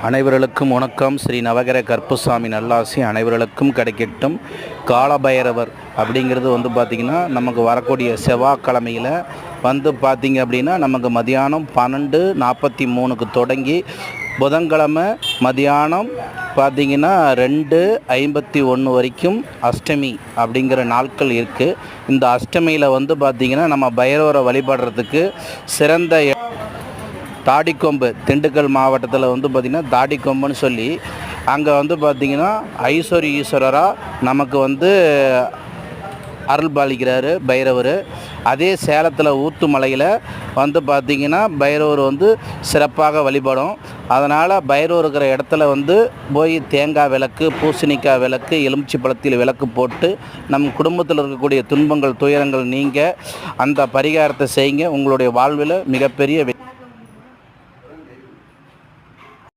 அனைவர்களுக்கும் வணக்கம். ஸ்ரீ நவகிர கருப்புசாமி நல்லாசி அனைவர்களுக்கும் கிடைக்கட்டும். காலபைரவர் அப்படிங்கிறது பார்த்திங்கன்னா நமக்கு வரக்கூடிய செவ்வாய்க்கிழமையில் பார்த்திங்க அப்படின்னா நமக்கு மதியானம் 12:43 தொடங்கி புதன்கிழமை மதியானம் பார்த்திங்கன்னா 2:51 வரைக்கும் அஷ்டமி அப்படிங்கிற நாட்கள் இருக்குது. இந்த அஷ்டமியில் பார்த்திங்கன்னா நம்ம பைரவரை வழிபடுறதுக்கு சிறந்த தாடிக்கொம்பு, திண்டுக்கல் மாவட்டத்தில் பார்த்திங்கன்னா தாடிக்கொம்புன்னு சொல்லி அங்கே பார்த்திங்கன்னா ஐஸ்வர்ய ஈஸ்வரராக நமக்கு அருள் பாலிக்கிறாரு பைரவர். அதே சேலத்தில் ஊத்துமலையில் பார்த்திங்கன்னா பைரவர் சிறப்பாக வழிபடும். அதனால் பைரவர் இருக்கிற இடத்துல போய் தேங்காய் விளக்கு, பூசணிக்காய் விளக்கு, எலுமிச்சை பழத்தில் விளக்கு போட்டு நம் குடும்பத்தில் இருக்கக்கூடிய துன்பங்கள், துயரங்கள் நீங்க அந்த பரிகாரத்தை செய்யுங்க. உங்களுடைய வாழ்வில் மிகப்பெரிய